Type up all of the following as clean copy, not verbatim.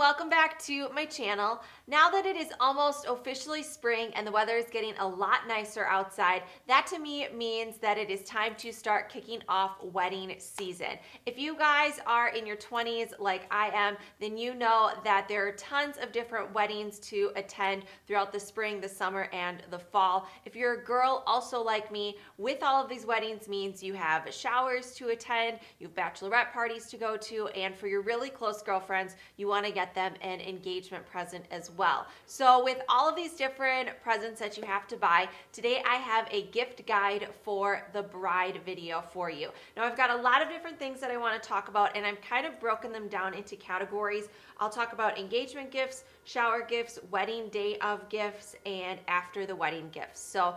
welcome back to my channel. Now that it is almost officially spring and the weather is getting a lot nicer outside, that to me means that it is time to start kicking off wedding season. If you guys are in your 20s like I am, then you know that there are tons of different weddings to attend throughout the spring, the summer, and the fall. If you're a girl also like me, with all of these weddings means you have showers to attend, you have bachelorette parties to go to, and for your really close girlfriends, you want to get them an engagement present as well. So with all of these different presents that you have to buy, today I have a gift guide for the bride video for you. Now I've got a lot of different things that I want to talk about, and I've kind of broken them down into categories. I'll talk about engagement gifts, shower gifts, wedding day of gifts, and after the wedding gifts. So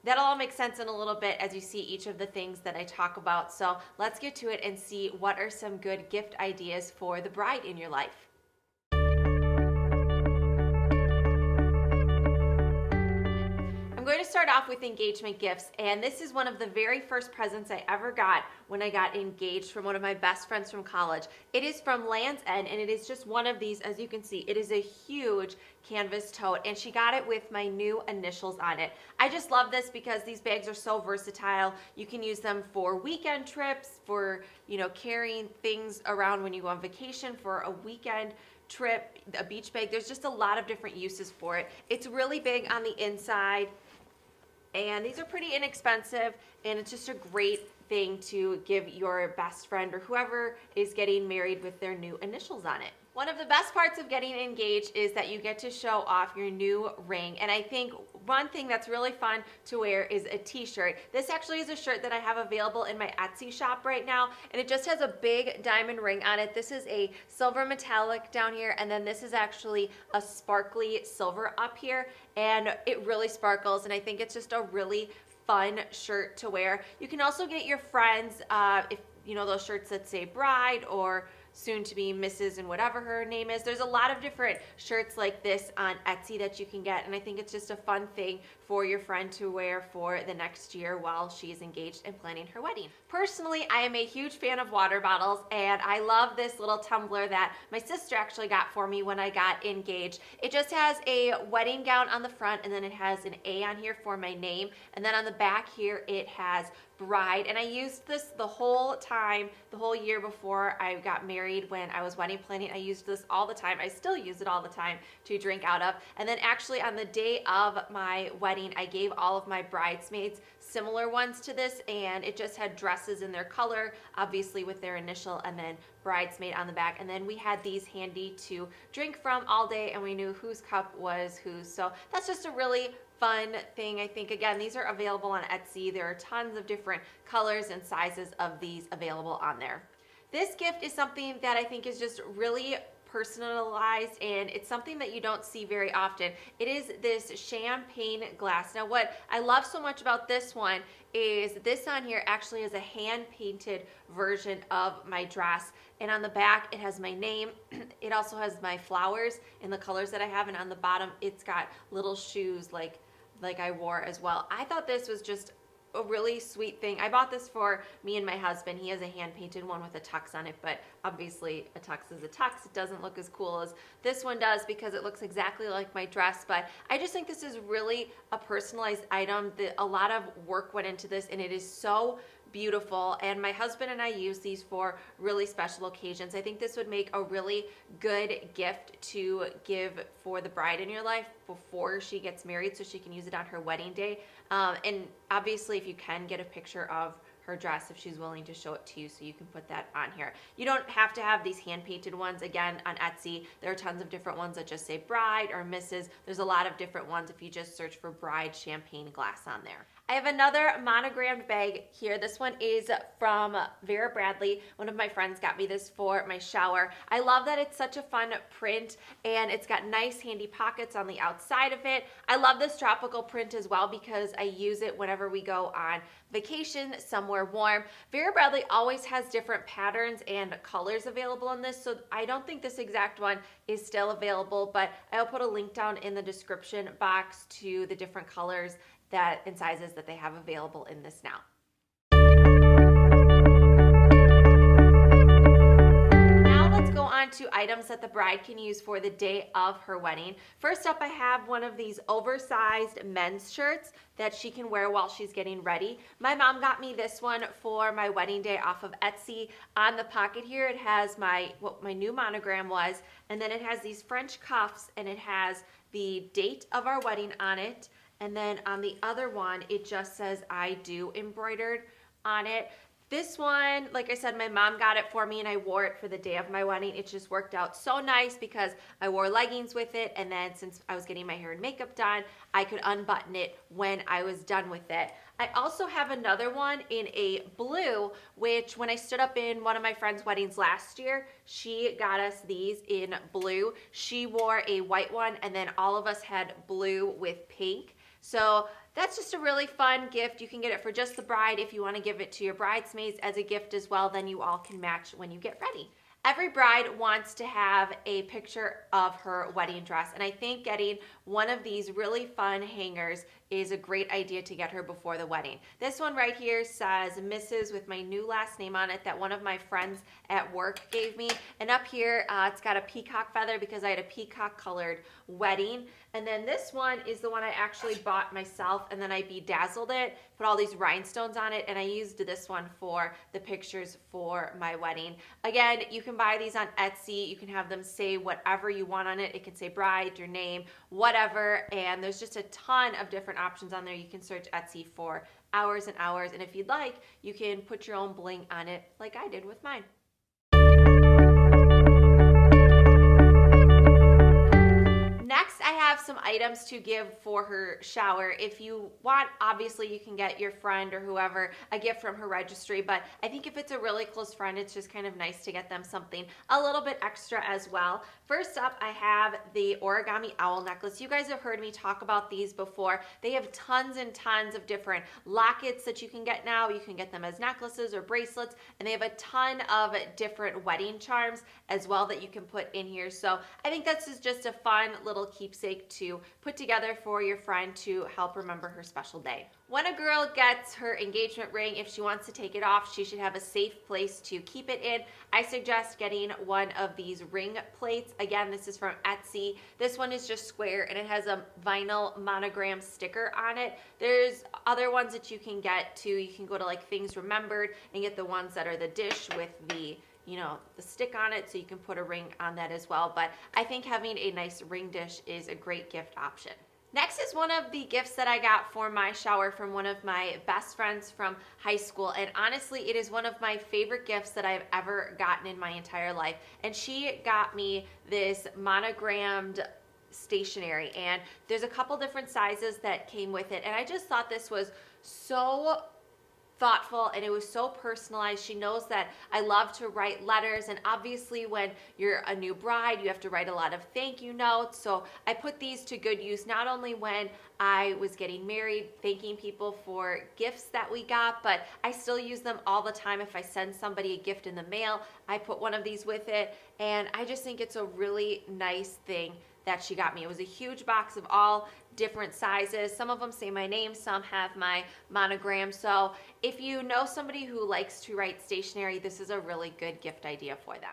that'll all make sense in a little bit as you see each of the things that I talk about. So let's get to it and see what are some good gift ideas for the bride in your life. I'm going to start off with engagement gifts, and this is one of the very first presents I ever got when I got engaged from one of my best friends from college. It is from Land's End, and it is just one of these. As you can see, it is a huge canvas tote, and she got it with my new initials on it. I just love this because these bags are so versatile. You can use them for weekend trips, for carrying things around when you go on vacation, for a weekend trip, a beach bag. There's just a lot of different uses for it. It's really big on the inside, and these are pretty inexpensive, and it's just a great thing to give your best friend or whoever is getting married with their new initials on it. One of the best parts of getting engaged is that you get to show off your new ring, and I think one thing that's really fun to wear is a t-shirt. This actually is a shirt that I have available in my Etsy shop right now, and it just has a big diamond ring on it. This is a silver metallic down here, and then this is actually a sparkly silver up here, and it really sparkles, and I think it's just a really fun shirt to wear. You can also get your friends, if those shirts that say bride or soon to be Mrs. and whatever her name is. There's a lot of different shirts like this on Etsy that you can get, and I think it's just a fun thing for your friend to wear for the next year while she's engaged and planning her wedding. Personally, I am a huge fan of water bottles, and I love this little tumbler that my sister actually got for me when I got engaged. It just has a wedding gown on the front, and then it has an A on here for my name, and then on the back here it has bride, and I used this the whole time, the whole year before I got married. When I was wedding planning, I used this all the time. I still use it all the time to drink out of. And then actually on the day of my wedding, I gave all of my bridesmaids similar ones to this, and it just had dresses in their color, obviously with their initial, and then bridesmaid on the back. And then we had these handy to drink from all day, and we knew whose cup was whose. So that's just a really fun thing. I think, again, these are available on Etsy. There are tons of different colors and sizes of these available on there. This gift is something that I think is just really personalized, and it's something that you don't see very often. It is this champagne glass. Now what I love so much about this one is this on here actually is a hand-painted version of my dress, and on the back it has my name. It also has my flowers in the colors that I have, and on the bottom it's got little shoes like I wore as well. I thought this was just a really sweet thing. I bought this for me and my husband. He has a hand-painted one with a tux on it, but obviously a tux is a tux. It doesn't look as cool as this one does because it looks exactly like my dress, but I just think this is really a personalized item. A lot of work went into this, and it is so beautiful, and my husband and I use these for really special occasions. I think this would make a really good gift to give for the bride in your life before she gets married, so she can use it on her wedding day. And obviously if you can get a picture of her dress, if she's willing to show it to you, so you can put that on here. You don't have to have these hand-painted ones. Again, on Etsy there are tons of different ones that just say bride or Mrs. There's a lot of different ones if you just search for bride champagne glass on there. I have another monogrammed bag here. This one is from Vera Bradley. One of my friends got me this for my shower. I love that it's such a fun print, and it's got nice handy pockets on the outside of it. I love this tropical print as well because I use it whenever we go on vacation somewhere warm. Vera Bradley always has different patterns and colors available on this, so I don't think this exact one is still available, but I'll put a link down in the description box to the different colors and sizes that they have available in this now. Now let's go on to items that the bride can use for the day of her wedding. First up, I have one of these oversized men's shirts that she can wear while she's getting ready. My mom got me this one for my wedding day off of Etsy. On the pocket here, it has what my new monogram was, and then it has these French cuffs, and it has the date of our wedding on it. And then on the other one, it just says I do embroidered on it. This one, like I said, my mom got it for me and I wore it for the day of my wedding. It just worked out so nice because I wore leggings with it, and then since I was getting my hair and makeup done, I could unbutton it when I was done with it. I also have another one in a blue, which when I stood up in one of my friend's weddings last year, she got us these in blue. She wore a white one, and then all of us had blue with pink. So that's just a really fun gift. You can get it for just the bride. If you want to give it to your bridesmaids as a gift as well, then you all can match when you get ready. Every bride wants to have a picture of her wedding dress, and I think getting one of these really fun hangers is a great idea to get her before the wedding. This one right here says Mrs. with my new last name on it that one of my friends at work gave me, and up here it's got a peacock feather because I had a peacock colored wedding. And then this one is the one I actually bought myself, and then I bedazzled it, put all these rhinestones on it, and I used this one for the pictures for my wedding. Again, you can buy these on Etsy. You can have them say whatever you want on it. It can say bride, your name, whatever, and there's just a ton of different options on there. You can search Etsy for hours and hours, and if you'd like, you can put your own bling on it like I did with mine. Next, I have some items to give for her shower. If you want, obviously you can get your friend or whoever a gift from her registry, but I think if it's a really close friend, it's just kind of nice to get them something a little bit extra as well. First up, I have the origami owl necklace. You guys have heard me talk about these before. They have tons and tons of different lockets that you can get now. You can get them as necklaces or bracelets, and they have a ton of different wedding charms as well that you can put in here. So I think this is just a fun little keepsake to put together for your friend to help remember her special day. When a girl gets her engagement ring, if she wants to take it off, she should have a safe place to keep it in. I suggest getting one of these ring plates. Again, this is from Etsy. This one is just square and it has a vinyl monogram sticker on it. There's other ones that you can get too. You can go to like Things Remembered and get the ones that are the dish with the the stick on it, so you can put a ring on that as well. But I think having a nice ring dish is a great gift option. Next is one of the gifts that I got for my shower from one of my best friends from high school, and honestly it is one of my favorite gifts that I've ever gotten in my entire life. And she got me this monogrammed stationery, and there's a couple different sizes that came with it, and I just thought this was so thoughtful and it was so personalized. She knows that I love to write letters, and obviously when you're a new bride you have to write a lot of thank you notes, so I put these to good use, not only when I was getting married thanking people for gifts that we got, but I still use them all the time. If I send somebody a gift in the mail, I put one of these with it, and I just think it's a really nice thing that she got me. It was a huge box of all different sizes. Some of them say my name, some have my monogram. So if you know somebody who likes to write stationery, this is a really good gift idea for them.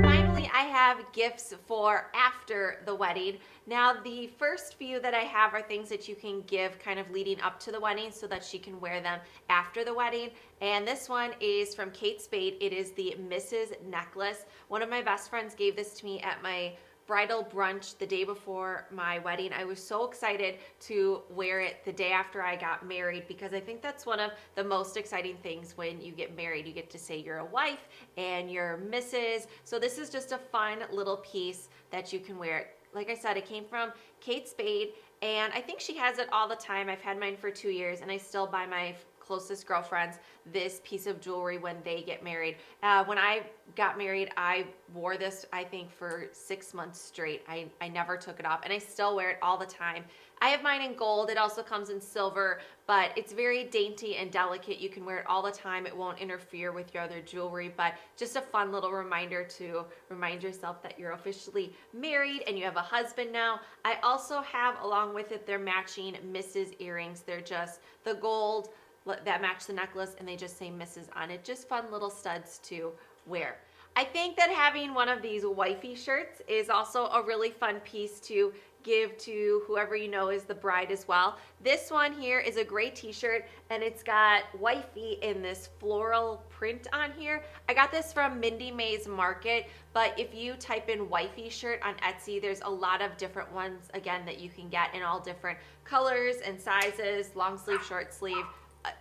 Finally, I have gifts for after the wedding. Now, the first few that I have are things that you can give kind of leading up to the wedding so that she can wear them after the wedding. And this one is from Kate Spade. It is the Mrs. necklace. One of my best friends gave this to me at my bridal brunch the day before my wedding. I was so excited to wear it the day after I got married because I think that's one of the most exciting things when you get married. You get to say you're a wife and you're Mrs. So this is just a fun little piece that you can wear. Like I said, it came from Kate Spade, and I think she has it all the time. I've had mine for 2 years, and I still buy my closest girlfriends this piece of jewelry when they get married. When I got married, I wore this, I think, for 6 months straight. I never took it off, and I still wear it all the time. I have mine in gold. It also comes in silver, but it's very dainty and delicate. You can wear it all the time. It won't interfere with your other jewelry, but just a fun little reminder to remind yourself that you're officially married and you have a husband now. I also have, along with it, their matching Mrs. earrings. They're just the gold that match the necklace, and they just say Mrs. on it. Just fun little studs to wear. I think that having one of these wifey shirts is also a really fun piece to give to whoever you know is the bride as well. This one here is a gray t-shirt, and it's got wifey in this floral print on here. I got this from Mindy May's Market, but if you type in wifey shirt on Etsy, there's a lot of different ones, again, that you can get in all different colors and sizes, long sleeve, short sleeve.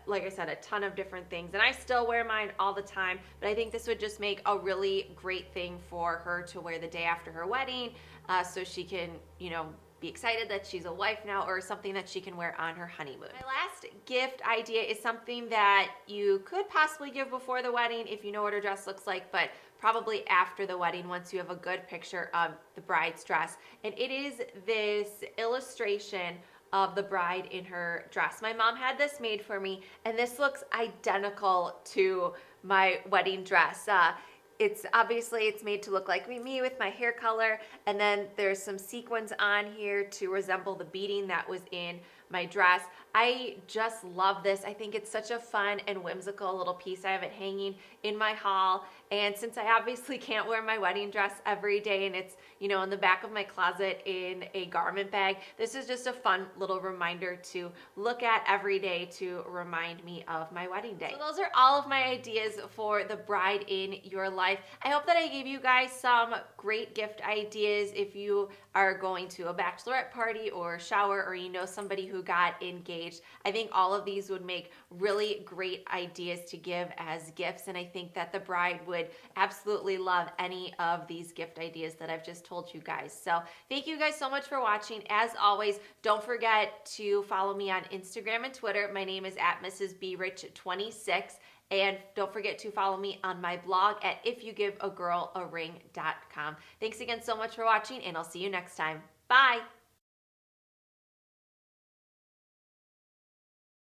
Like I said, a ton of different things, and I still wear mine all the time, but I think this would just make a really great thing for her to wear the day after her wedding, so she can, you know, be excited that she's a wife now, or something that she can wear on her honeymoon. My last gift idea is something that you could possibly give before the wedding if you know what her dress looks like, but probably after the wedding once you have a good picture of the bride's dress. And it is this illustration of the bride in her dress. My mom had this made for me, and this looks identical to my wedding dress. It's made to look like me with my hair color, and then there's some sequins on here to resemble the beading that was in my dress. I just love this. I think it's such a fun and whimsical little piece. I have it hanging in my hall, and since I obviously can't wear my wedding dress every day, and it's, you know, in the back of my closet in a garment bag, this is just a fun little reminder to look at every day to remind me of my wedding day. So those are all of my ideas for the bride in your life. I hope that I gave you guys some great gift ideas if you are going to a bachelorette party or shower, or you know somebody who got engaged. I think all of these would make really great ideas to give as gifts, and I think that the bride would absolutely love any of these gift ideas that I've just told you guys. So thank you guys so much for watching. As always, don't forget to follow me on Instagram and Twitter. My name is @MrsBRich26. And don't forget to follow me on my blog at ifyougivegirlaring.com. Thanks again so much for watching, and I'll see you next time. Bye.